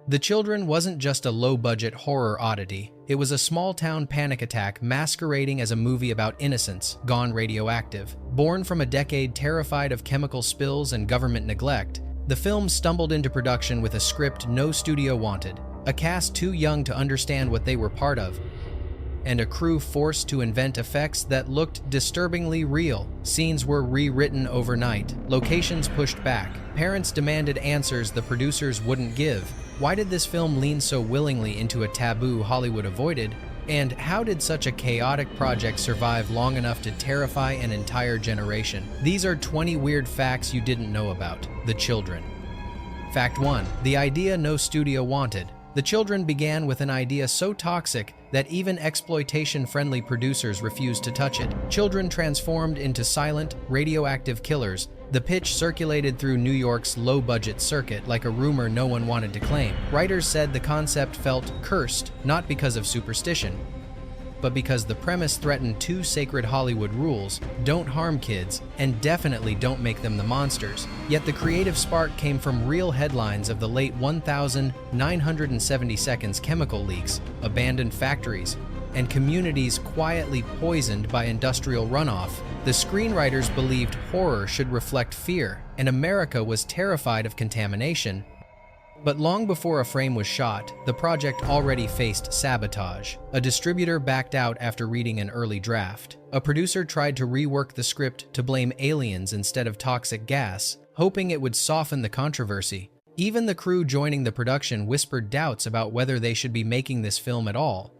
The Children wasn't just a low-budget horror oddity. It was a small-town panic attack masquerading as a movie about innocence gone radioactive. Born from a decade terrified of chemical spills and government neglect, the film stumbled into production with a script no studio wanted, a cast too young to understand what they were part of, and a crew forced to invent effects that looked disturbingly real. Scenes were rewritten overnight, locations pushed back, parents demanded answers the producers wouldn't give. Why did this film lean so willingly into a taboo Hollywood avoided? And how did such a chaotic project survive long enough to terrify an entire generation? These are 20 weird facts you didn't know about The Children. Fact 1. The idea no studio wanted. The Children began with an idea so toxic that even exploitation-friendly producers refused to touch it. Children transformed into silent, radioactive killers. The pitch circulated through New York's low-budget circuit like a rumor no one wanted to claim. Writers said the concept felt cursed, not because of superstition, but because the premise threatened two sacred Hollywood rules: don't harm kids, and definitely don't make them the monsters. Yet the creative spark came from real headlines of the late 1970s chemical leaks, abandoned factories, and communities quietly poisoned by industrial runoff. The screenwriters believed horror should reflect fear, and America was terrified of contamination. But long before a frame was shot, the project already faced sabotage. A distributor backed out after reading an early draft. A producer tried to rework the script to blame aliens instead of toxic gas, hoping it would soften the controversy. Even the crew joining the production whispered doubts about whether they should be making this film at all.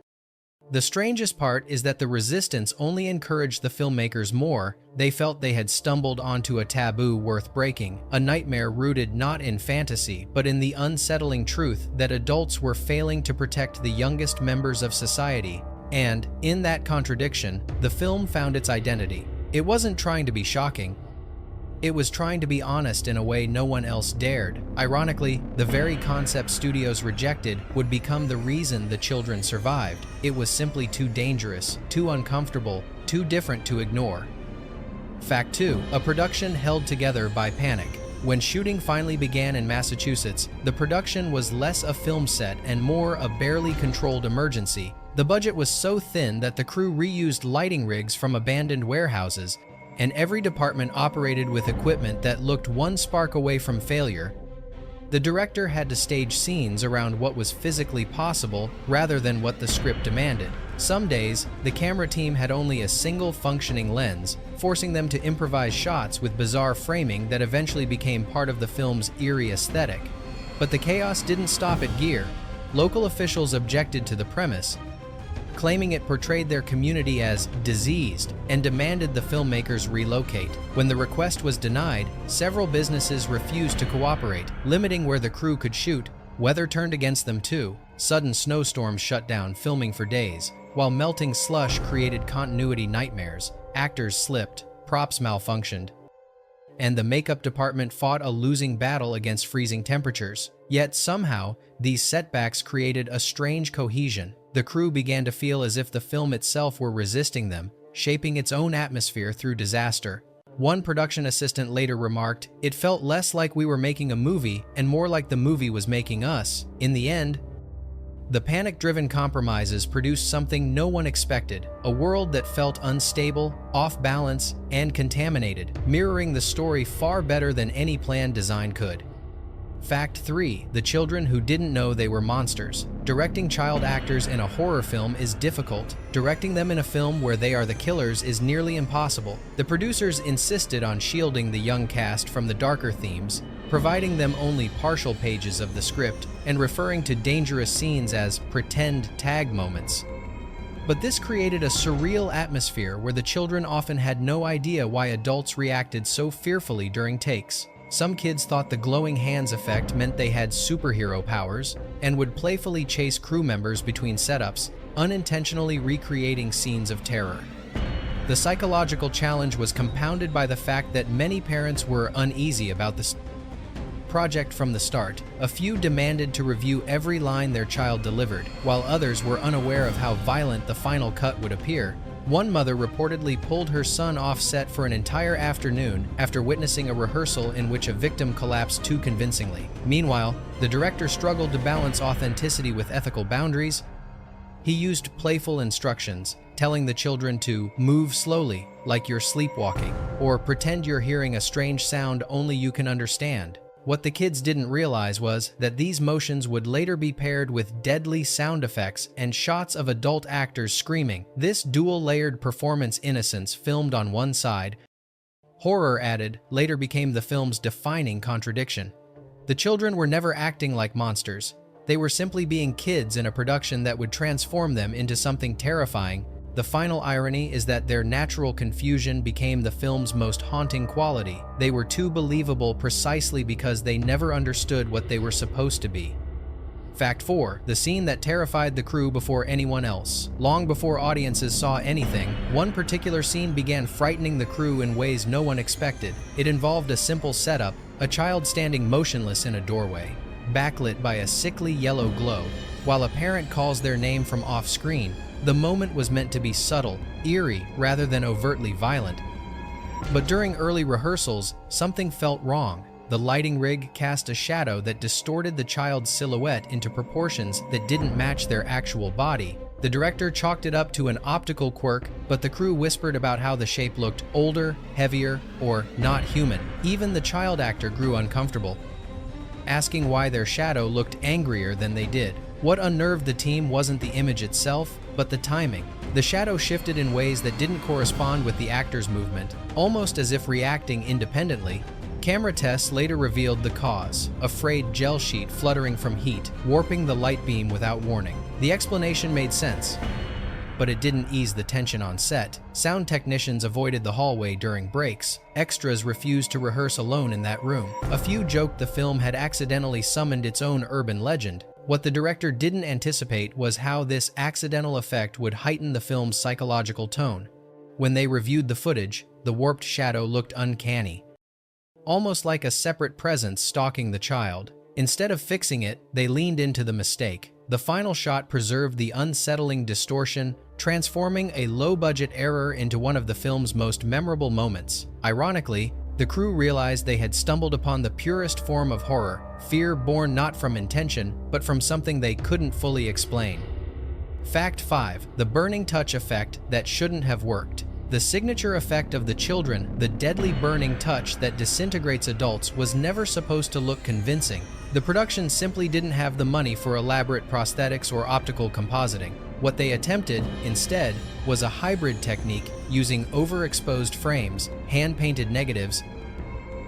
The strangest part is that the resistance only encouraged the filmmakers more. They felt they had stumbled onto a taboo worth breaking, a nightmare rooted not in fantasy, but in the unsettling truth that adults were failing to protect the youngest members of society. And, in that contradiction, the film found its identity. It wasn't trying to be shocking. It was trying to be honest in a way no one else dared. Ironically, the very concept studios rejected would become the reason The Children survived. It was simply too dangerous, too uncomfortable, too different to ignore. Fact 2. A production held together by panic. When shooting finally began in Massachusetts, the production was less a film set and more a barely controlled emergency. The budget was so thin that the crew reused lighting rigs from abandoned warehouses, and every department operated with equipment that looked one spark away from failure. The director had to stage scenes around what was physically possible rather than what the script demanded. Some days, the camera team had only a single functioning lens, forcing them to improvise shots with bizarre framing that eventually became part of the film's eerie aesthetic. But the chaos didn't stop at gear. Local officials objected to the premise, claiming it portrayed their community as diseased, and demanded the filmmakers relocate. When the request was denied, several businesses refused to cooperate, limiting where the crew could shoot. Weather turned against them too. Sudden snowstorms shut down filming for days, while melting slush created continuity nightmares. Actors slipped, props malfunctioned, and the makeup department fought a losing battle against freezing temperatures. Yet somehow, these setbacks created a strange cohesion. The crew began to feel as if the film itself were resisting them, shaping its own atmosphere through disaster. One production assistant later remarked, "It felt less like we were making a movie and more like the movie was making us." In the end, the panic-driven compromises produced something no one expected, a world that felt unstable, off-balance, and contaminated, mirroring the story far better than any planned design could. Fact 3. The Children Who Didn't Know They Were Monsters. Directing child actors in a horror film is difficult. Directing them in a film where they are the killers is nearly impossible. The producers insisted on shielding the young cast from the darker themes, providing them only partial pages of the script, and referring to dangerous scenes as pretend tag moments. But this created a surreal atmosphere where the children often had no idea why adults reacted so fearfully during takes. Some kids thought the glowing hands effect meant they had superhero powers and would playfully chase crew members between setups, unintentionally recreating scenes of terror. The psychological challenge was compounded by the fact that many parents were uneasy about the project from the start. A few demanded to review every line their child delivered, while others were unaware of how violent the final cut would appear. One mother reportedly pulled her son off set for an entire afternoon after witnessing a rehearsal in which a victim collapsed too convincingly. Meanwhile, the director struggled to balance authenticity with ethical boundaries. He used playful instructions, telling the children to move slowly, like you're sleepwalking, or pretend you're hearing a strange sound only you can understand. What the kids didn't realize was that these motions would later be paired with deadly sound effects and shots of adult actors screaming. This dual-layered performance innocence filmed on one side, horror added, later became the film's defining contradiction. The children were never acting like monsters. They were simply being kids in a production that would transform them into something terrifying. The final irony is that their natural confusion became the film's most haunting quality. They were too believable precisely because they never understood what they were supposed to be. Fact 4. The scene that terrified the crew before anyone else. Long before audiences saw anything, one particular scene began frightening the crew in ways no one expected. It involved a simple setup, a child standing motionless in a doorway, backlit by a sickly yellow glow, while a parent calls their name from off-screen. The moment was meant to be subtle, eerie, rather than overtly violent. But during early rehearsals, something felt wrong. The lighting rig cast a shadow that distorted the child's silhouette into proportions that didn't match their actual body. The director chalked it up to an optical quirk, but the crew whispered about how the shape looked older, heavier, or not human. Even the child actor grew uncomfortable, asking why their shadow looked angrier than they did. What unnerved the team wasn't the image itself, but the timing. The shadow shifted in ways that didn't correspond with the actor's movement, almost as if reacting independently. Camera tests later revealed the cause: a frayed gel sheet fluttering from heat, warping the light beam without warning. The explanation made sense, but it didn't ease the tension on set. Sound technicians avoided the hallway during breaks. Extras refused to rehearse alone in that room. A few joked the film had accidentally summoned its own urban legend. What the director didn't anticipate was how this accidental effect would heighten the film's psychological tone. When they reviewed the footage, the warped shadow looked uncanny, almost like a separate presence stalking the child. Instead of fixing it, they leaned into the mistake. The final shot preserved the unsettling distortion, transforming a low-budget error into one of the film's most memorable moments. Ironically, the crew realized they had stumbled upon the purest form of horror, fear born not from intention, but from something they couldn't fully explain. Fact 5. The burning touch effect that shouldn't have worked. The signature effect of the children, the deadly burning touch that disintegrates adults, was never supposed to look convincing. The production simply didn't have the money for elaborate prosthetics or optical compositing. What they attempted, instead, was a hybrid technique using overexposed frames, hand-painted negatives,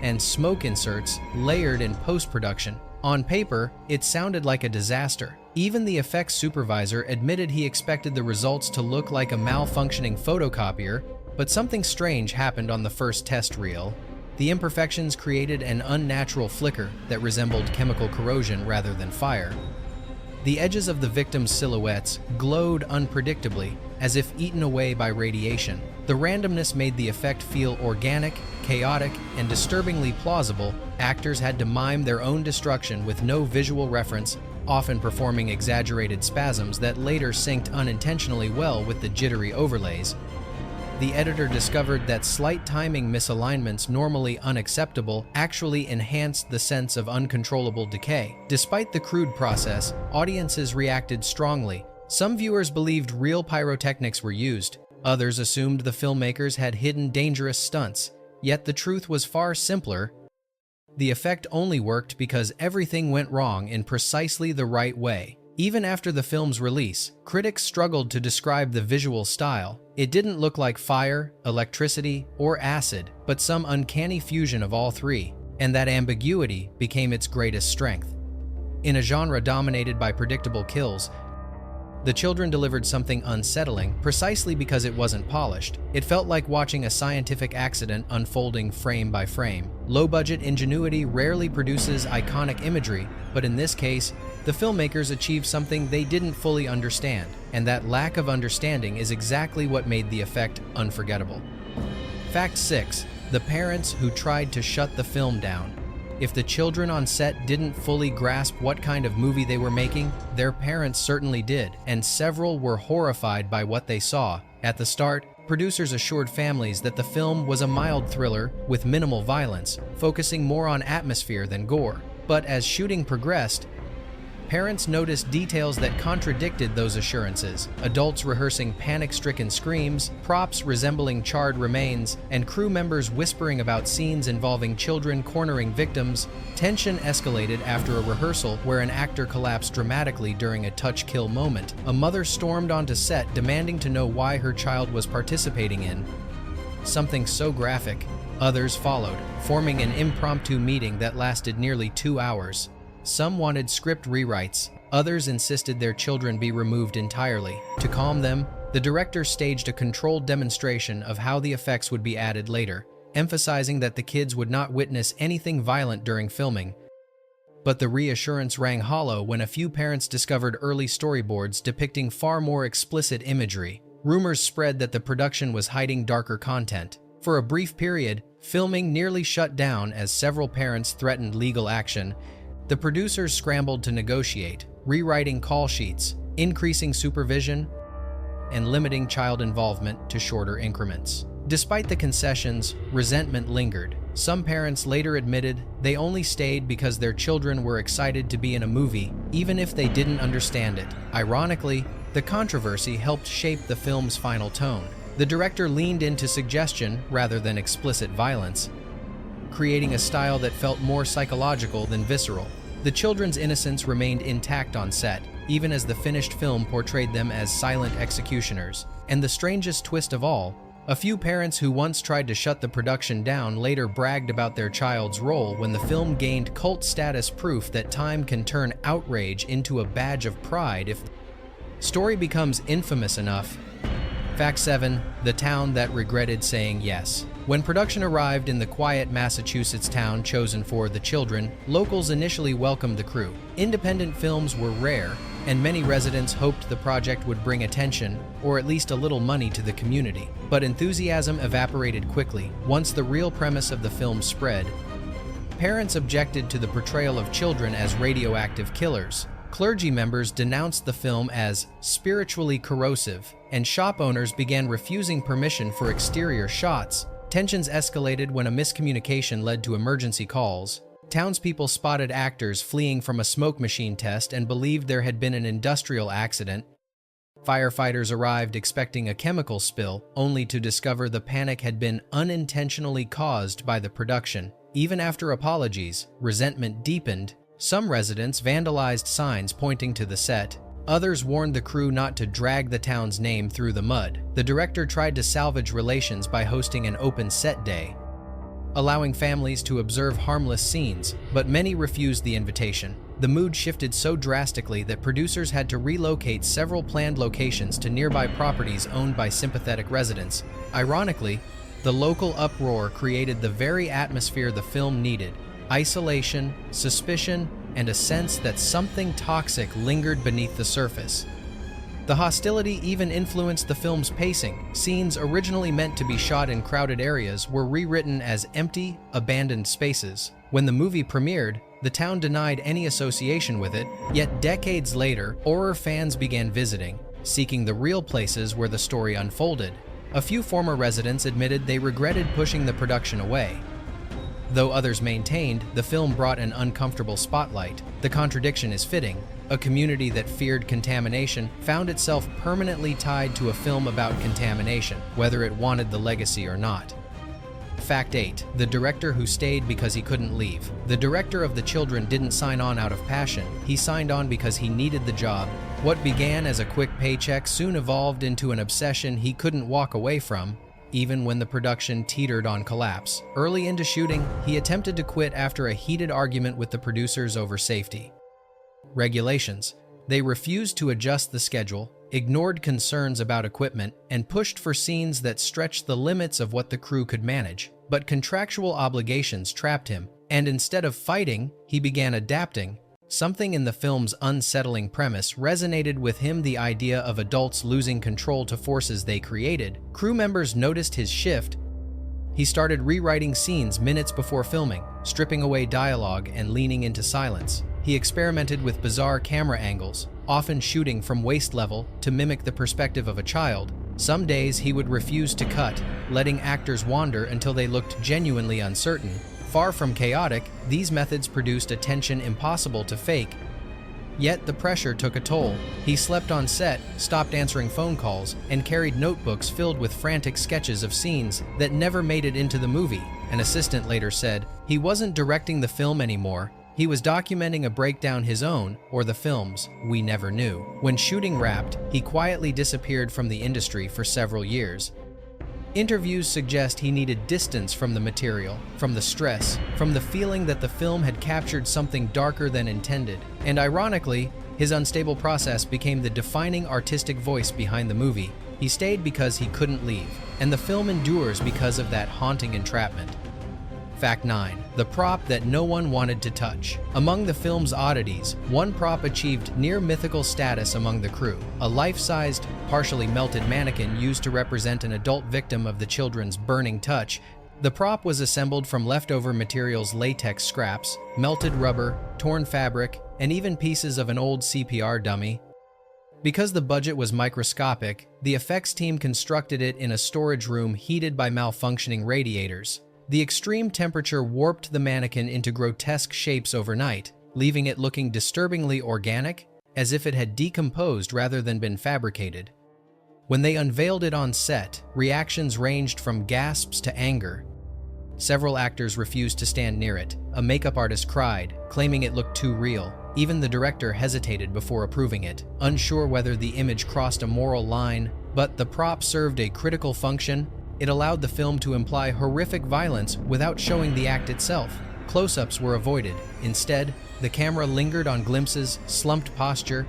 and smoke inserts layered in post-production. On paper, it sounded like a disaster. Even the effects supervisor admitted he expected the results to look like a malfunctioning photocopier, but something strange happened on the first test reel. The imperfections created an unnatural flicker that resembled chemical corrosion rather than fire. The edges of the victims' silhouettes glowed unpredictably, as if eaten away by radiation. The randomness made the effect feel organic, chaotic, and disturbingly plausible. Actors had to mime their own destruction with no visual reference, often performing exaggerated spasms that later synced unintentionally well with the jittery overlays. The editor discovered that slight timing misalignments, normally unacceptable, actually enhanced the sense of uncontrollable decay. Despite the crude process, audiences reacted strongly. Some viewers believed real pyrotechnics were used. Others assumed the filmmakers had hidden dangerous stunts. Yet the truth was far simpler. The effect only worked because everything went wrong in precisely the right way. Even after the film's release, critics struggled to describe the visual style. It didn't look like fire, electricity, or acid, but some uncanny fusion of all three, and that ambiguity became its greatest strength. In a genre dominated by predictable kills, the children delivered something unsettling precisely because it wasn't polished. It felt like watching a scientific accident unfolding frame by frame. Low-budget ingenuity rarely produces iconic imagery, but in this case, the filmmakers achieved something they didn't fully understand, and that lack of understanding is exactly what made the effect unforgettable. Fact 6. The parents who tried to shut the film down. If the children on set didn't fully grasp what kind of movie they were making, their parents certainly did, and several were horrified by what they saw. At the start, Producers assured families that the film was a mild thriller with minimal violence, focusing more on atmosphere than gore. But as shooting progressed, parents noticed details that contradicted those assurances: adults rehearsing panic-stricken screams, props resembling charred remains, and crew members whispering about scenes involving children cornering victims. Tension escalated after a rehearsal where an actor collapsed dramatically during a touch-kill moment. A mother stormed onto set demanding to know why her child was participating in something so graphic. Others followed, forming an impromptu meeting that lasted nearly 2 hours. Some wanted script rewrites, others insisted their children be removed entirely. To calm them, the director staged a controlled demonstration of how the effects would be added later, emphasizing that the kids would not witness anything violent during filming. But the reassurance rang hollow when a few parents discovered early storyboards depicting far more explicit imagery. Rumors spread that the production was hiding darker content. For a brief period, filming nearly shut down as several parents threatened legal action. The producers scrambled to negotiate, rewriting call sheets, increasing supervision, and limiting child involvement to shorter increments. Despite the concessions, resentment lingered. Some parents later admitted they only stayed because their children were excited to be in a movie, even if they didn't understand it. Ironically, the controversy helped shape the film's final tone. The director leaned into suggestion rather than explicit violence, creating a style that felt more psychological than visceral. The children's innocence remained intact on set, even as the finished film portrayed them as silent executioners. And the strangest twist of all, a few parents who once tried to shut the production down later bragged about their child's role when the film gained cult status, proof that time can turn outrage into a badge of pride if the story becomes infamous enough. Fact 7. The town that regretted saying yes. When production arrived in the quiet Massachusetts town chosen for The Children, locals initially welcomed the crew. Independent films were rare, and many residents hoped the project would bring attention, or at least a little money, to the community. But enthusiasm evaporated quickly once the real premise of the film spread. Parents objected to the portrayal of children as radioactive killers. Clergy members denounced the film as spiritually corrosive, and shop owners began refusing permission for exterior shots. Tensions escalated when a miscommunication led to emergency calls. Townspeople spotted actors fleeing from a smoke machine test and believed there had been an industrial accident. Firefighters arrived expecting a chemical spill, only to discover the panic had been unintentionally caused by the production. Even after apologies, resentment deepened. Some residents vandalized signs pointing to the set. Others warned the crew not to drag the town's name through the mud. The director tried to salvage relations by hosting an open set day, allowing families to observe harmless scenes, but many refused the invitation. The mood shifted so drastically that producers had to relocate several planned locations to nearby properties owned by sympathetic residents. Ironically, the local uproar created the very atmosphere the film needed: isolation, suspicion, and a sense that something toxic lingered beneath the surface. The hostility even influenced the film's pacing. Scenes originally meant to be shot in crowded areas were rewritten as empty, abandoned spaces. When the movie premiered, the town denied any association with it, yet decades later, horror fans began visiting, seeking the real places where the story unfolded. A few former residents admitted they regretted pushing the production away, though others maintained the film brought an uncomfortable spotlight. The contradiction is fitting. A community that feared contamination found itself permanently tied to a film about contamination, whether it wanted the legacy or not. Fact 8. The director who stayed because he couldn't leave. The director of The Children didn't sign on out of passion. He signed on because he needed the job. What began as a quick paycheck soon evolved into an obsession he couldn't walk away from, even when the production teetered on collapse. Early into shooting, he attempted to quit after a heated argument with the producers over safety regulations. They refused to adjust the schedule, ignored concerns about equipment, and pushed for scenes that stretched the limits of what the crew could manage. But contractual obligations trapped him, and instead of fighting, he began adapting. Something in the film's unsettling premise resonated with him: the idea of adults losing control to forces they created. Crew members noticed his shift. He started rewriting scenes minutes before filming, stripping away dialogue and leaning into silence. He experimented with bizarre camera angles, often shooting from waist level to mimic the perspective of a child. Some days he would refuse to cut, letting actors wander until they looked genuinely uncertain. Far from chaotic, these methods produced a tension impossible to fake. Yet the pressure took a toll. He slept on set, stopped answering phone calls, and carried notebooks filled with frantic sketches of scenes that never made it into the movie. An assistant later said he wasn't directing the film anymore. He was documenting a breakdown his own, or the film's, we never knew. When shooting wrapped, he quietly disappeared from the industry for several years. Interviews suggest he needed distance from the material, from the stress, from the feeling that the film had captured something darker than intended. And ironically, his unstable process became the defining artistic voice behind the movie. He stayed because he couldn't leave, and the film endures because of that haunting entrapment. Fact 9. The prop that no one wanted to touch. Among the film's oddities, one prop achieved near mythical status among the crew: a life-sized, partially melted mannequin used to represent an adult victim of the children's burning touch. The prop was assembled from leftover materials: latex scraps, melted rubber, torn fabric, and even pieces of an old CPR dummy. Because the budget was microscopic, the effects team constructed it in a storage room heated by malfunctioning radiators. The extreme temperature warped the mannequin into grotesque shapes overnight, leaving it looking disturbingly organic, as if it had decomposed rather than been fabricated. When they unveiled it on set, reactions ranged from gasps to anger. Several actors refused to stand near it. A makeup artist cried, claiming it looked too real. Even the director hesitated before approving it, unsure whether the image crossed a moral line. But the prop served a critical function. It allowed the film to imply horrific violence without showing the act itself. Close-ups were avoided. Instead, the camera lingered on glimpses, slumped posture,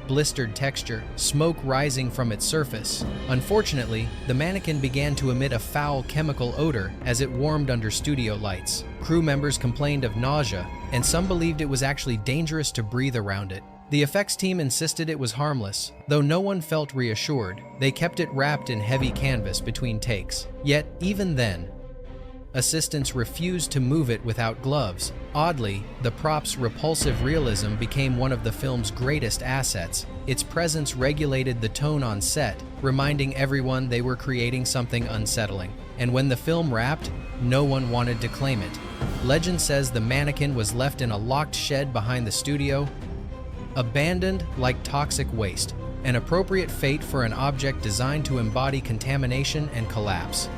blistered texture, smoke rising from its surface. Unfortunately, the mannequin began to emit a foul chemical odor as it warmed under studio lights. Crew members complained of nausea, and some believed it was actually dangerous to breathe around it. The effects team insisted it was harmless, though no one felt reassured. They kept it wrapped in heavy canvas between takes. Yet, even then, assistants refused to move it without gloves. Oddly, the prop's repulsive realism became one of the film's greatest assets. Its presence regulated the tone on set, reminding everyone they were creating something unsettling. And when the film wrapped, no one wanted to claim it. Legend says the mannequin was left in a locked shed behind the studio, abandoned like toxic waste, an appropriate fate for an object designed to embody contamination and collapse.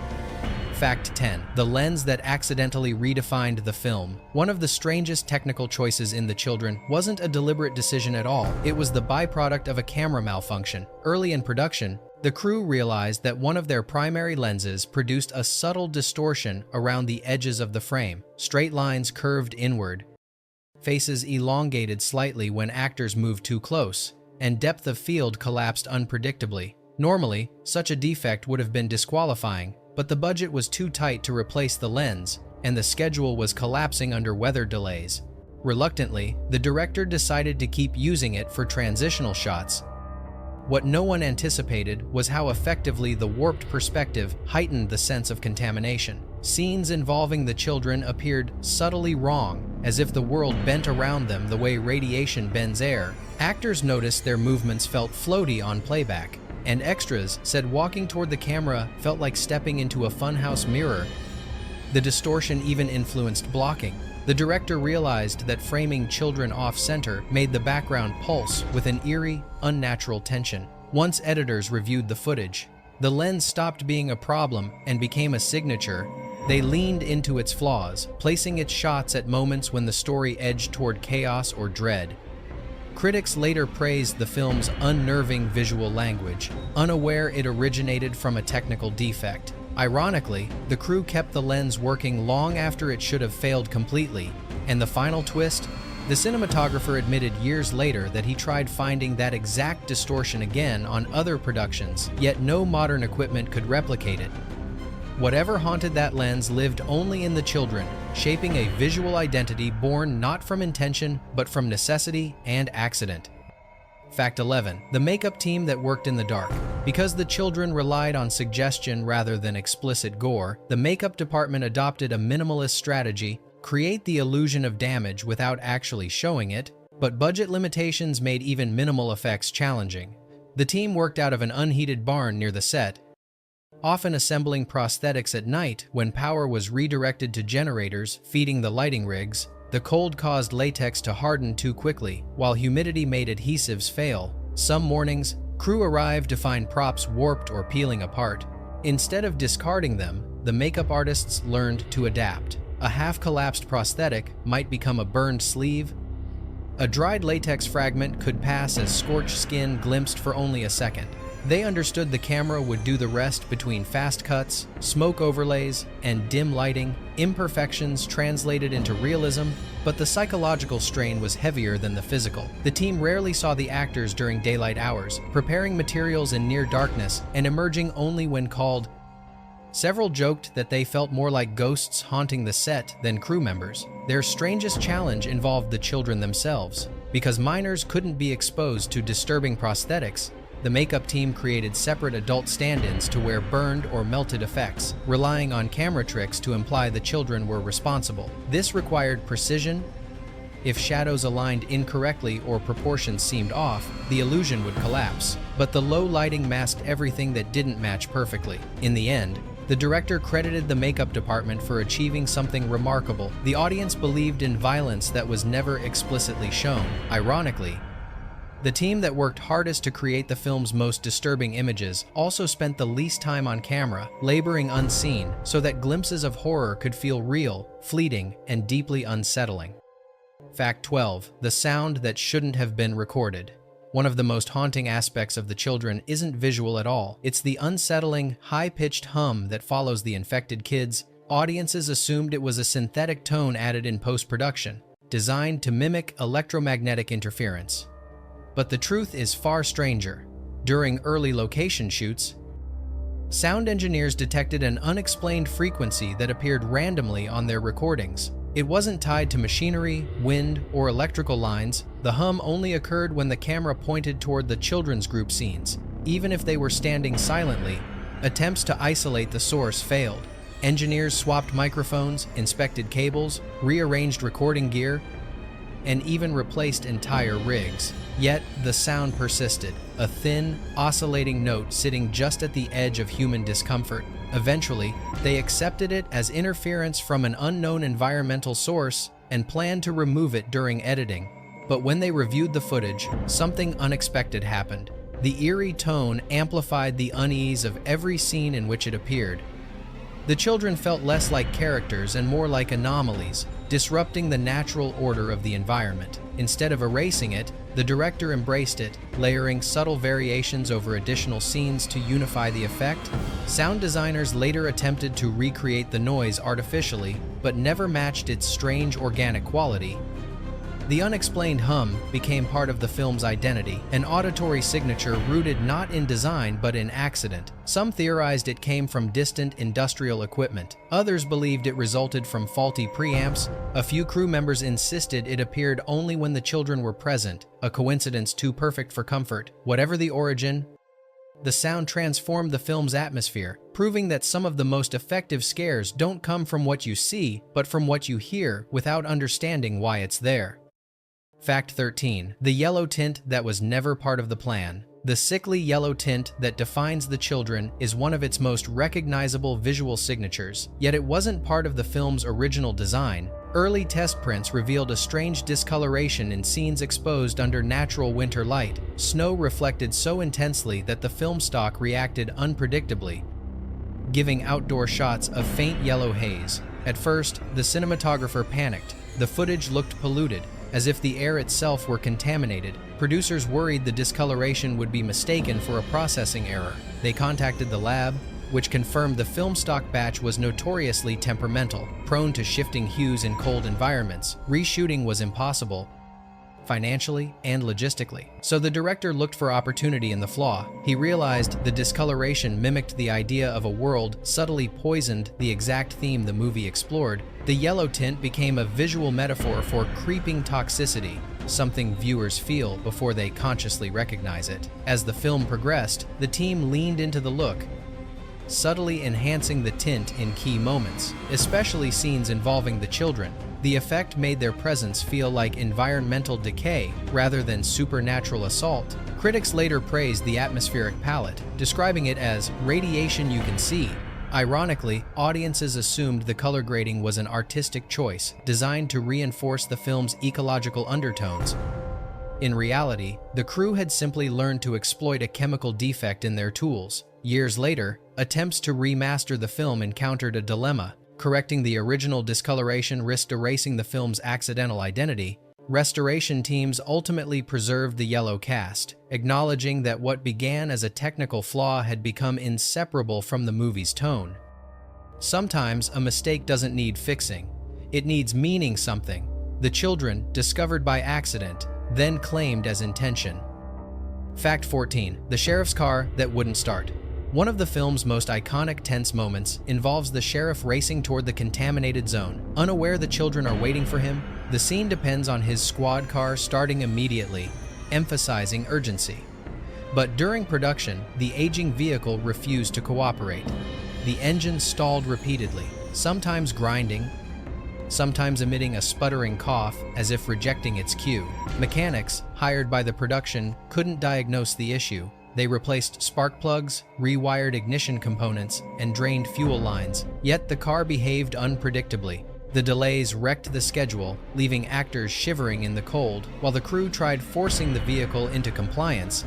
Fact 10. The lens that accidentally redefined the film. One of the strangest technical choices in The Children wasn't a deliberate decision at all. It was the byproduct of a camera malfunction. Early in production, the crew realized that one of their primary lenses produced a subtle distortion around the edges of the frame. Straight lines curved inward, faces elongated slightly when actors moved too close, and depth of field collapsed unpredictably. Normally, such a defect would have been disqualifying, but the budget was too tight to replace the lens, and the schedule was collapsing under weather delays. Reluctantly, the director decided to keep using it for transitional shots. What no one anticipated was how effectively the warped perspective heightened the sense of contamination. Scenes involving the children appeared subtly wrong, as if the world bent around them the way radiation bends air. Actors noticed their movements felt floaty on playback, and extras said walking toward the camera felt like stepping into a funhouse mirror. The distortion even influenced blocking. The director realized that framing children off-center made the background pulse with an eerie, unnatural tension. Once editors reviewed the footage, the lens stopped being a problem and became a signature. They leaned into its flaws, placing its shots at moments when the story edged toward chaos or dread. Critics later praised the film's unnerving visual language, unaware it originated from a technical defect. Ironically, the crew kept the lens working long after it should have failed completely. And the final twist? The cinematographer admitted years later that he tried finding that exact distortion again on other productions, yet no modern equipment could replicate it. Whatever haunted that lens lived only in The Children, shaping a visual identity born not from intention, but from necessity and accident. Fact 11. The makeup team that worked in the dark. Because The Children relied on suggestion rather than explicit gore, the makeup department adopted a minimalist strategy: create the illusion of damage without actually showing it. But budget limitations made even minimal effects challenging. The team worked out of an unheated barn near the set, often assembling prosthetics at night when power was redirected to generators feeding the lighting rigs. The cold caused latex to harden too quickly, while humidity made adhesives fail. Some mornings, crew arrived to find props warped or peeling apart. Instead of discarding them, the makeup artists learned to adapt. A half-collapsed prosthetic might become a burned sleeve. A dried latex fragment could pass as scorched skin glimpsed for only a second. They understood the camera would do the rest between fast cuts, smoke overlays, and dim lighting. Imperfections translated into realism, but the psychological strain was heavier than the physical. The team rarely saw the actors during daylight hours, preparing materials in near darkness and emerging only when called. Several joked that they felt more like ghosts haunting the set than crew members. Their strangest challenge involved the children themselves. Because minors couldn't be exposed to disturbing prosthetics, the makeup team created separate adult stand-ins to wear burned or melted effects, relying on camera tricks to imply the children were responsible. This required precision. If shadows aligned incorrectly or proportions seemed off, the illusion would collapse. But the low lighting masked everything that didn't match perfectly. In the end, the director credited the makeup department for achieving something remarkable. The audience believed in violence that was never explicitly shown. Ironically, the team that worked hardest to create the film's most disturbing images also spent the least time on camera, laboring unseen, so that glimpses of horror could feel real, fleeting, and deeply unsettling. Fact 12. The sound that shouldn't have been recorded. One of the most haunting aspects of The Children isn't visual at all. It's the unsettling, high-pitched hum that follows the infected kids. Audiences assumed it was a synthetic tone added in post-production, designed to mimic electromagnetic interference. But the truth is far stranger. During early location shoots, sound engineers detected an unexplained frequency that appeared randomly on their recordings. It wasn't tied to machinery, wind, or electrical lines. The hum only occurred when the camera pointed toward the children's group scenes. Even if they were standing silently, attempts to isolate the source failed. Engineers swapped microphones, inspected cables, rearranged recording gear, and even replaced entire rigs. Yet, the sound persisted, a thin, oscillating note sitting just at the edge of human discomfort. Eventually, they accepted it as interference from an unknown environmental source and planned to remove it during editing. But when they reviewed the footage, something unexpected happened. The eerie tone amplified the unease of every scene in which it appeared. The children felt less like characters and more like anomalies, disrupting the natural order of the environment. Instead of erasing it, the director embraced it, layering subtle variations over additional scenes to unify the effect. Sound designers later attempted to recreate the noise artificially, but never matched its strange organic quality. The unexplained hum became part of the film's identity, an auditory signature rooted not in design but in accident. Some theorized it came from distant industrial equipment. Others believed it resulted from faulty preamps. A few crew members insisted it appeared only when the children were present, a coincidence too perfect for comfort. Whatever the origin, the sound transformed the film's atmosphere, proving that some of the most effective scares don't come from what you see, but from what you hear without understanding why it's there. Fact 13. The yellow tint that was never part of the plan. The sickly yellow tint that defines The Children is one of its most recognizable visual signatures, yet it wasn't part of the film's original design. Early test prints revealed a strange discoloration in scenes exposed under natural winter light. Snow reflected so intensely that the film stock reacted unpredictably, giving outdoor shots of faint yellow haze. At first, the cinematographer panicked. The footage looked polluted, as if the air itself were contaminated. Producers worried the discoloration would be mistaken for a processing error. They contacted the lab, which confirmed the film stock batch was notoriously temperamental, prone to shifting hues in cold environments. Reshooting was impossible, financially and logistically. So the director looked for opportunity in the flaw. He realized the discoloration mimicked the idea of a world subtly poisoned, the exact theme the movie explored. The yellow tint became a visual metaphor for creeping toxicity, something viewers feel before they consciously recognize it. As the film progressed, the team leaned into the look, subtly enhancing the tint in key moments, especially scenes involving the children. The effect made their presence feel like environmental decay rather than supernatural assault. Critics later praised the atmospheric palette, describing it as radiation you can see. Ironically, audiences assumed the color grading was an artistic choice designed to reinforce the film's ecological undertones. In reality, the crew had simply learned to exploit a chemical defect in their tools. Years later, attempts to remaster the film encountered a dilemma. Correcting the original discoloration risked erasing the film's accidental identity. Restoration teams ultimately preserved the yellow cast, acknowledging that what began as a technical flaw had become inseparable from the movie's tone. Sometimes a mistake doesn't need fixing. It needs meaning something. The children, discovered by accident, then claimed as intention. Fact 14. The sheriff's car that wouldn't start. One of the film's most iconic tense moments involves the sheriff racing toward the contaminated zone. Unaware the children are waiting for him, the scene depends on his squad car starting immediately, emphasizing urgency. But during production, the aging vehicle refused to cooperate. The engine stalled repeatedly, sometimes grinding, sometimes emitting a sputtering cough as if rejecting its cue. Mechanics, hired by the production, couldn't diagnose the issue. They replaced spark plugs, rewired ignition components, and drained fuel lines. Yet the car behaved unpredictably. The delays wrecked the schedule, leaving actors shivering in the cold, while the crew tried forcing the vehicle into compliance.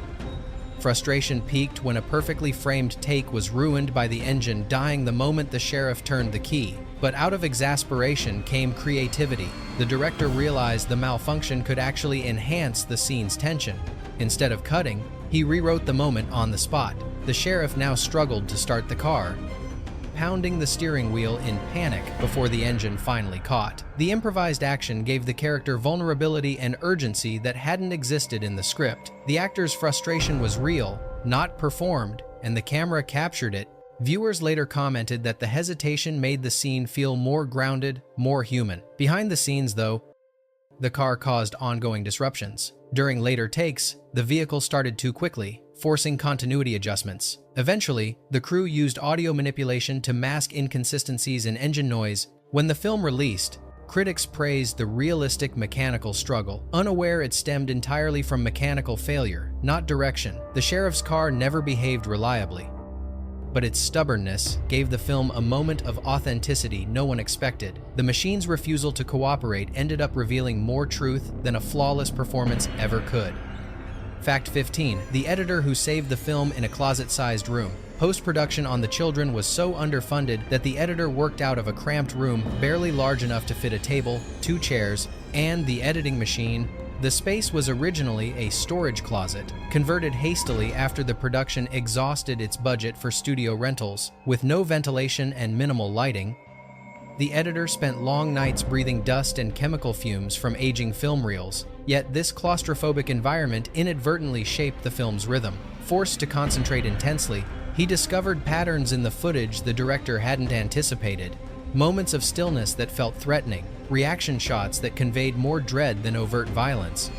Frustration peaked when a perfectly framed take was ruined by the engine dying the moment the sheriff turned the key. But out of exasperation came creativity. The director realized the malfunction could actually enhance the scene's tension. Instead of cutting, he rewrote the moment on the spot. The sheriff now struggled to start the car, pounding the steering wheel in panic before the engine finally caught. The improvised action gave the character vulnerability and urgency that hadn't existed in the script. The actor's frustration was real, not performed, and the camera captured it. Viewers later commented that the hesitation made the scene feel more grounded, more human. Behind the scenes, though, the car caused ongoing disruptions. During later takes, the vehicle started too quickly, forcing continuity adjustments. Eventually, the crew used audio manipulation to mask inconsistencies in engine noise. When the film released, critics praised the realistic mechanical struggle, unaware it stemmed entirely from mechanical failure, not direction. The sheriff's car never behaved reliably, but its stubbornness gave the film a moment of authenticity no one expected. The machine's refusal to cooperate ended up revealing more truth than a flawless performance ever could. Fact 15. The editor who saved the film in a closet-sized room. Post-production on The Children was so underfunded that the editor worked out of a cramped room barely large enough to fit a table, 2 chairs, and the editing machine. The space was originally a storage closet, converted hastily after the production exhausted its budget for studio rentals. With no ventilation and minimal lighting, the editor spent long nights breathing dust and chemical fumes from aging film reels. Yet this claustrophobic environment inadvertently shaped the film's rhythm. Forced to concentrate intensely, he discovered patterns in the footage the director hadn't anticipated. Moments of stillness that felt threatening, reaction shots that conveyed more dread than overt violence.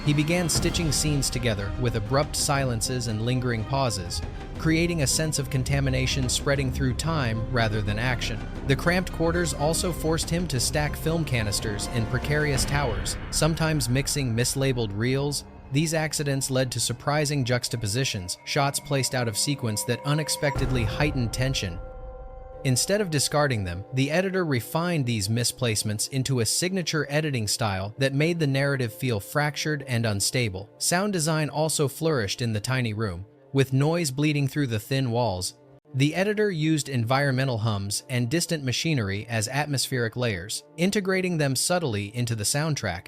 He began stitching scenes together with abrupt silences and lingering pauses, creating a sense of contamination spreading through time rather than action. The cramped quarters also forced him to stack film canisters in precarious towers, sometimes mixing mislabeled reels. These accidents led to surprising juxtapositions, shots placed out of sequence that unexpectedly heightened tension. Instead of discarding them, the editor refined these misplacements into a signature editing style that made the narrative feel fractured and unstable. Sound design also flourished in the tiny room, with noise bleeding through the thin walls. The editor used environmental hums and distant machinery as atmospheric layers, integrating them subtly into the soundtrack.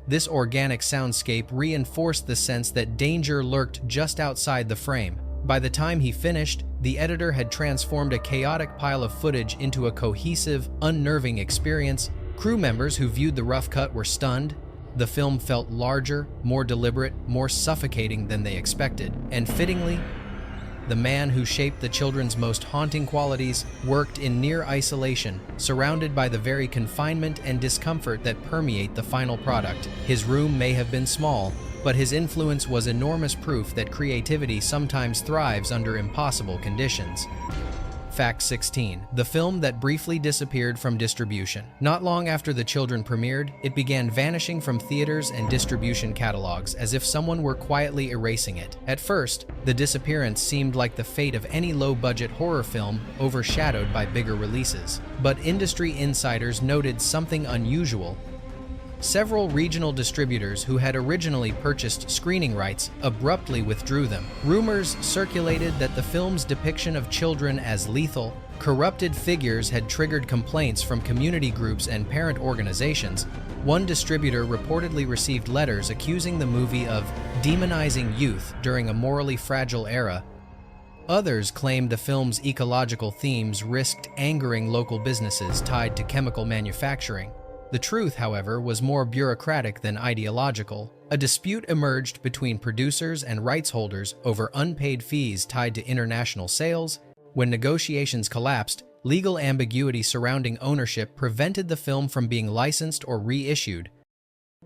This organic soundscape reinforced the sense that danger lurked just outside the frame. By the time he finished, the editor had transformed a chaotic pile of footage into a cohesive, unnerving experience. Crew members who viewed the rough cut were stunned. The film felt larger, more deliberate, more suffocating than they expected. And fittingly, the man who shaped the children's most haunting qualities worked in near isolation, surrounded by the very confinement and discomfort that permeate the final product. His room may have been small, but his influence was enormous proof that creativity sometimes thrives under impossible conditions. Fact 16. The film that briefly disappeared from distribution. Not long after the children premiered, it began vanishing from theaters and distribution catalogs as if someone were quietly erasing it. At first, the disappearance seemed like the fate of any low-budget horror film overshadowed by bigger releases. But industry insiders noted something unusual. Several regional distributors who had originally purchased screening rights abruptly withdrew them. Rumors circulated that the film's depiction of children as lethal, corrupted figures had triggered complaints from community groups and parent organizations. One distributor reportedly received letters accusing the movie of demonizing youth during a morally fragile era. Others claimed the film's ecological themes risked angering local businesses tied to chemical manufacturing. The truth, however, was more bureaucratic than ideological. A dispute emerged between producers and rights holders over unpaid fees tied to international sales. When negotiations collapsed, legal ambiguity surrounding ownership prevented the film from being licensed or reissued.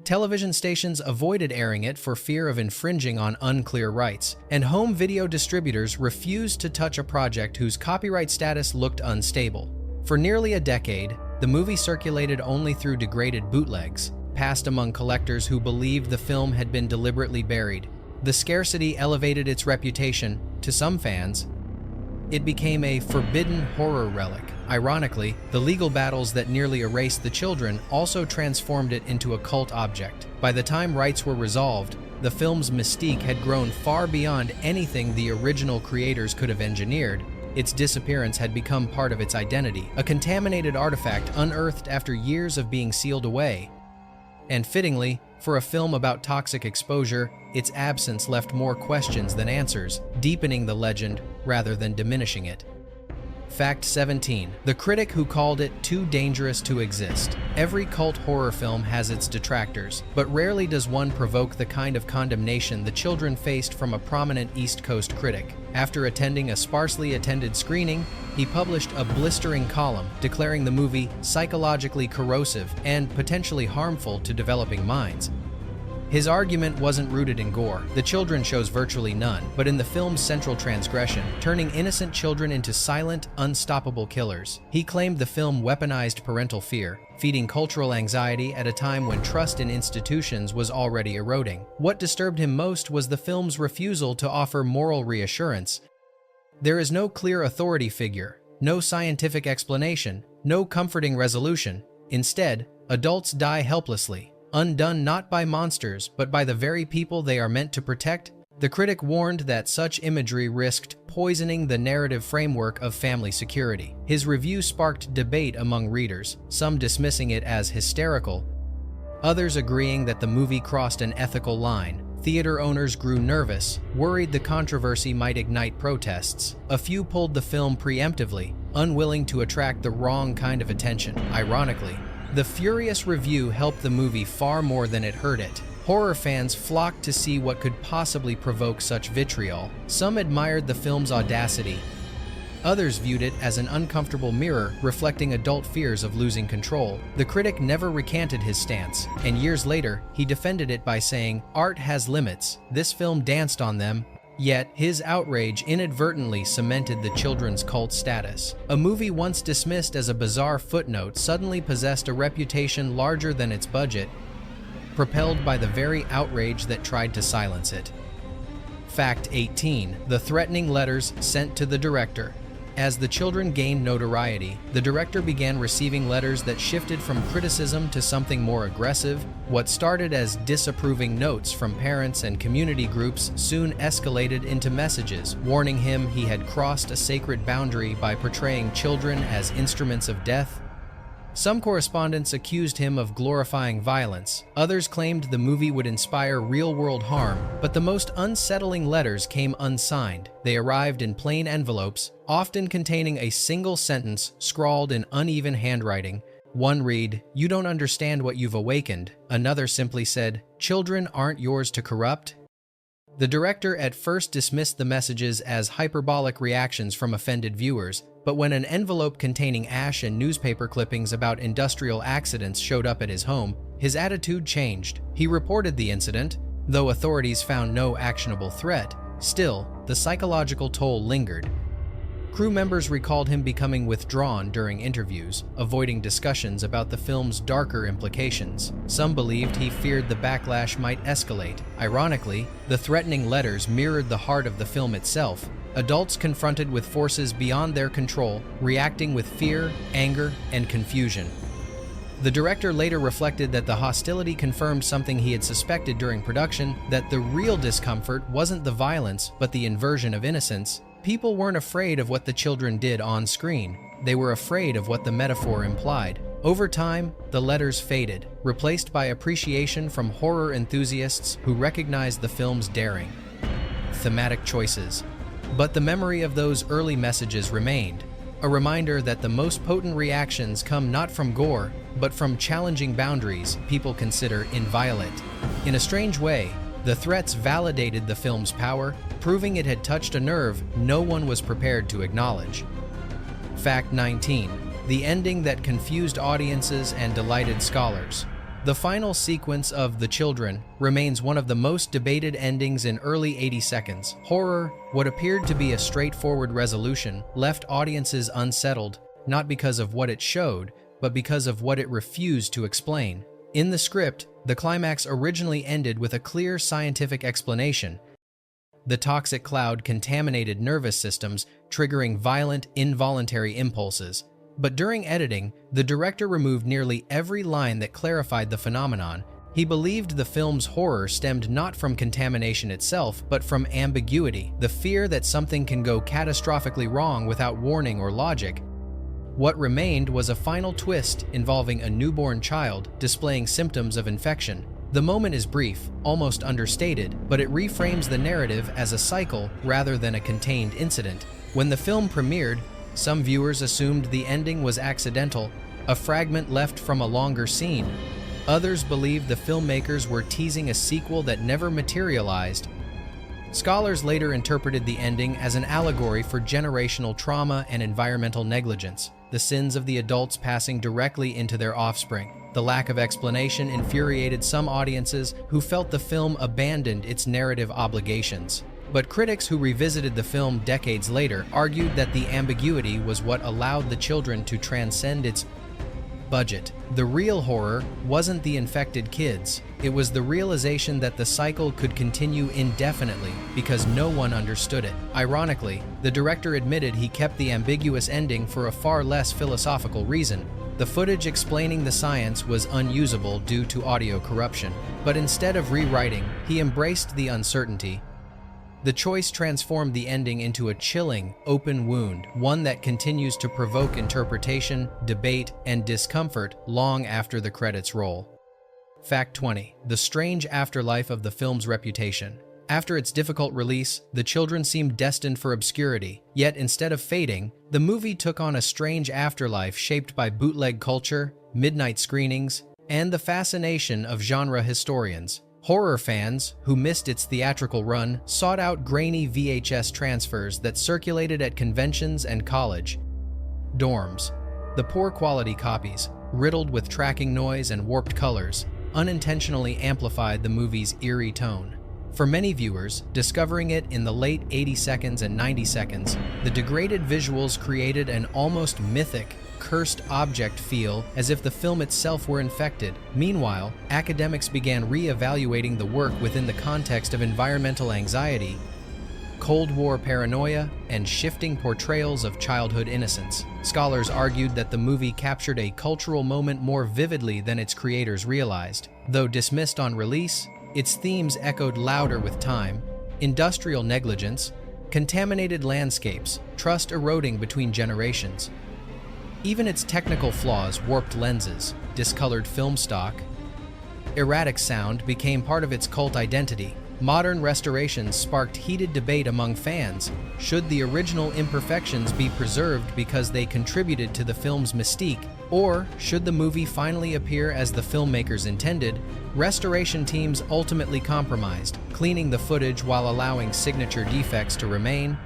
Television stations avoided airing it for fear of infringing on unclear rights, and home video distributors refused to touch a project whose copyright status looked unstable. For nearly a decade, the movie circulated only through degraded bootlegs, passed among collectors who believed the film had been deliberately buried. The scarcity elevated its reputation. To some fans, it became a forbidden horror relic. Ironically, the legal battles that nearly erased the children also transformed it into a cult object. By the time rights were resolved, the film's mystique had grown far beyond anything the original creators could have engineered. Its disappearance had become part of its identity, a contaminated artifact unearthed after years of being sealed away. And fittingly, for a film about toxic exposure, its absence left more questions than answers, deepening the legend rather than diminishing it. Fact 17. The critic who called it too dangerous to exist. Every cult horror film has its detractors, but rarely does one provoke the kind of condemnation the children faced from a prominent East Coast critic. After attending a sparsely attended screening, he published a blistering column declaring the movie psychologically corrosive and potentially harmful to developing minds. His argument wasn't rooted in gore. The children shows virtually none, but in the film's central transgression, turning innocent children into silent, unstoppable killers. He claimed the film weaponized parental fear, feeding cultural anxiety at a time when trust in institutions was already eroding. What disturbed him most was the film's refusal to offer moral reassurance. There is no clear authority figure, no scientific explanation, no comforting resolution. Instead, adults die helplessly, undone not by monsters, but by the very people they are meant to protect. The critic warned that such imagery risked poisoning the narrative framework of family security. His review sparked debate among readers, some dismissing it as hysterical, others agreeing that the movie crossed an ethical line. Theater owners grew nervous, worried the controversy might ignite protests. A few pulled the film preemptively, unwilling to attract the wrong kind of attention. Ironically, the furious review helped the movie far more than it hurt it. Horror fans flocked to see what could possibly provoke such vitriol. Some admired the film's audacity. Others viewed it as an uncomfortable mirror reflecting adult fears of losing control. The critic never recanted his stance, and years later, he defended it by saying, "Art has limits. This film danced on them." Yet, his outrage inadvertently cemented the children's cult status. A movie once dismissed as a bizarre footnote suddenly possessed a reputation larger than its budget, propelled by the very outrage that tried to silence it. Fact 18. The threatening letters sent to the director. As the children gained notoriety, the director began receiving letters that shifted from criticism to something more aggressive. What started as disapproving notes from parents and community groups soon escalated into messages warning him he had crossed a sacred boundary by portraying children as instruments of death. Some correspondents accused him of glorifying violence. Others claimed the movie would inspire real-world harm, but the most unsettling letters came unsigned. They arrived in plain envelopes, often containing a single sentence scrawled in uneven handwriting. One read, "You don't understand what you've awakened." Another simply said, "Children aren't yours to corrupt." The director at first dismissed the messages as hyperbolic reactions from offended viewers, but when an envelope containing ash and newspaper clippings about industrial accidents showed up at his home, his attitude changed. He reported the incident. Though authorities found no actionable threat, still, the psychological toll lingered. Crew members recalled him becoming withdrawn during interviews, avoiding discussions about the film's darker implications. Some believed he feared the backlash might escalate. Ironically, the threatening letters mirrored the heart of the film itself. Adults confronted with forces beyond their control, reacting with fear, anger, and confusion. The director later reflected that the hostility confirmed something he had suspected during production, that the real discomfort wasn't the violence, but the inversion of innocence. People weren't afraid of what the children did on screen. They were afraid of what the metaphor implied. Over time, the letters faded, replaced by appreciation from horror enthusiasts who recognized the film's daring, thematic choices. But the memory of those early messages remained, a reminder that the most potent reactions come not from gore, but from challenging boundaries people consider inviolate. In a strange way, the threats validated the film's power, proving it had touched a nerve no one was prepared to acknowledge. Fact 19. The ending that confused audiences and delighted scholars. The final sequence of The Children remains one of the most debated endings in early 80 seconds. Horror, what appeared to be a straightforward resolution, left audiences unsettled, not because of what it showed, but because of what it refused to explain. In the script, the climax originally ended with a clear scientific explanation. The toxic cloud contaminated nervous systems, triggering violent, involuntary impulses. But during editing, the director removed nearly every line that clarified the phenomenon. He believed the film's horror stemmed not from contamination itself, but from ambiguity, the fear that something can go catastrophically wrong without warning or logic. What remained was a final twist involving a newborn child displaying symptoms of infection. The moment is brief, almost understated, but it reframes the narrative as a cycle rather than a contained incident. When the film premiered, some viewers assumed the ending was accidental, a fragment left from a longer scene. Others believed the filmmakers were teasing a sequel that never materialized. Scholars later interpreted the ending as an allegory for generational trauma and environmental negligence, the sins of the adults passing directly into their offspring. The lack of explanation infuriated some audiences who felt the film abandoned its narrative obligations. But critics who revisited the film decades later argued that the ambiguity was what allowed the children to transcend its budget. The real horror wasn't the infected kids. It was the realization that the cycle could continue indefinitely because no one understood it. Ironically, the director admitted he kept the ambiguous ending for a far less philosophical reason. The footage explaining the science was unusable due to audio corruption. But instead of rewriting, he embraced the uncertainty. The choice transformed the ending into a chilling, open wound, one that continues to provoke interpretation, debate, and discomfort long after the credits roll. Fact 20. The strange afterlife of the film's reputation. After its difficult release, The Children seemed destined for obscurity. Yet instead of fading, the movie took on a strange afterlife shaped by bootleg culture, midnight screenings, and the fascination of genre historians. Horror fans, who missed its theatrical run, sought out grainy VHS transfers that circulated at conventions and college dorms. The poor quality copies, riddled with tracking noise and warped colors, unintentionally amplified the movie's eerie tone. For many viewers, discovering it in the late 80 seconds and 90 seconds, the degraded visuals created an almost mythic, cursed object feel as if the film itself were infected. Meanwhile, academics began re-evaluating the work within the context of environmental anxiety, Cold War paranoia, and shifting portrayals of childhood innocence. Scholars argued that the movie captured a cultural moment more vividly than its creators realized. Though dismissed on release, its themes echoed louder with time: industrial negligence, contaminated landscapes, trust eroding between generations. Even its technical flaws, warped lenses, discolored film stock, erratic sound became part of its cult identity. Modern restorations sparked heated debate among fans. Should the original imperfections be preserved because they contributed to the film's mystique? Or should the movie finally appear as the filmmakers intended? Restoration teams ultimately compromised, cleaning the footage while allowing signature defects to remain.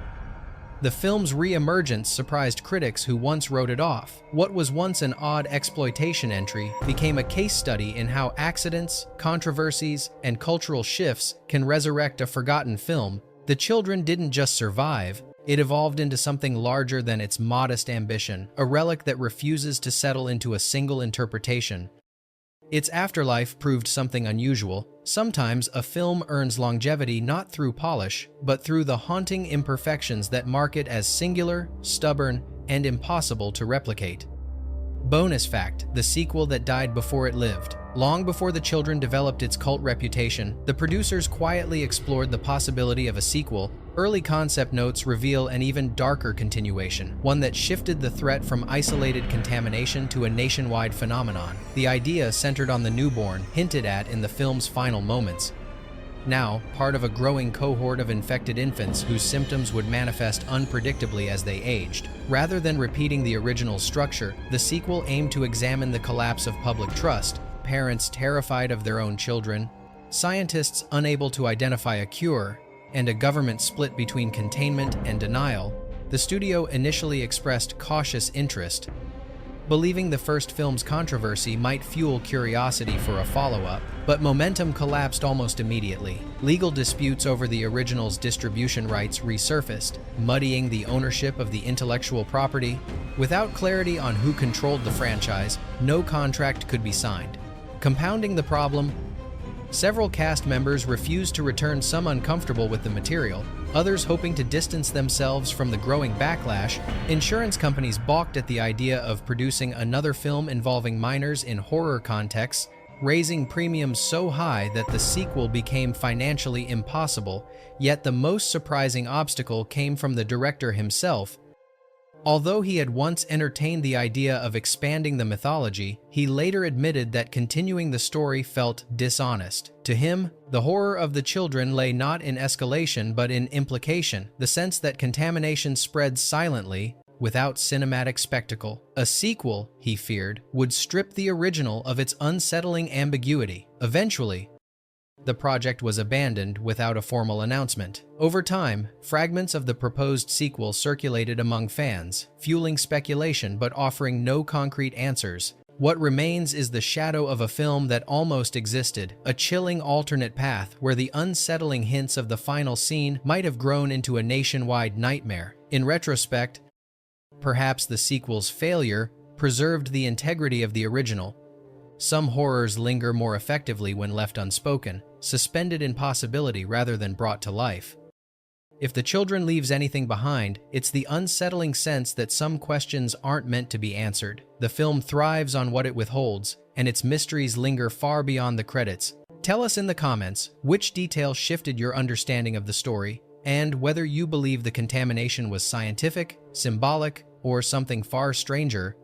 The film's re-emergence surprised critics who once wrote it off. What was once an odd exploitation entry became a case study in how accidents, controversies, and cultural shifts can resurrect a forgotten film. The Children didn't just survive, It evolved into something larger than its modest ambition, a relic that refuses to settle into a single interpretation. Its afterlife proved something unusual. Sometimes a film earns longevity not through polish, but through the haunting imperfections that mark it as singular, stubborn, and impossible to replicate. Bonus fact: the sequel that died before it lived. Long before the children developed its cult reputation, the producers quietly explored the possibility of a sequel. Early concept notes reveal an even darker continuation, one that shifted the threat from isolated contamination to a nationwide phenomenon. The idea centered on the newborn, hinted at in the film's final moments. Now, part of a growing cohort of infected infants whose symptoms would manifest unpredictably as they aged. Rather than repeating the original structure, the sequel aimed to examine the collapse of public trust, parents terrified of their own children, scientists unable to identify a cure, and a government split between containment and denial. The studio initially expressed cautious interest, believing the first film's controversy might fuel curiosity for a follow-up, but momentum collapsed almost immediately. Legal disputes over the original's distribution rights resurfaced, muddying the ownership of the intellectual property. Without clarity on who controlled the franchise, no contract could be signed. Compounding the problem, several cast members refused to return, some uncomfortable with the material, others hoping to distance themselves from the growing backlash. Insurance companies balked at the idea of producing another film involving minors in horror contexts, raising premiums so high that the sequel became financially impossible. Yet the most surprising obstacle came from the director himself. Although he had once entertained the idea of expanding the mythology, he later admitted that continuing the story felt dishonest. To him, the horror of the children lay not in escalation but in implication, the sense that contamination spread silently, without cinematic spectacle. A sequel, he feared, would strip the original of its unsettling ambiguity. Eventually, the project was abandoned without a formal announcement. Over time, fragments of the proposed sequel circulated among fans, fueling speculation but offering no concrete answers. What remains is the shadow of a film that almost existed, a chilling alternate path where the unsettling hints of the final scene might have grown into a nationwide nightmare. In retrospect, perhaps the sequel's failure preserved the integrity of the original. Some horrors linger more effectively when left unspoken, suspended in possibility rather than brought to life. If The Children leaves anything behind, it's the unsettling sense that some questions aren't meant to be answered. The film thrives on what it withholds, and its mysteries linger far beyond the credits. Tell us in the comments which detail shifted your understanding of the story, and whether you believe the contamination was scientific, symbolic, or something far stranger.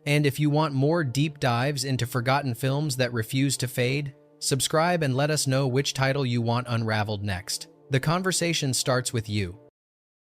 And if you want more deep dives into forgotten films that refuse to fade, subscribe and let us know which title you want unraveled next. The conversation starts with you.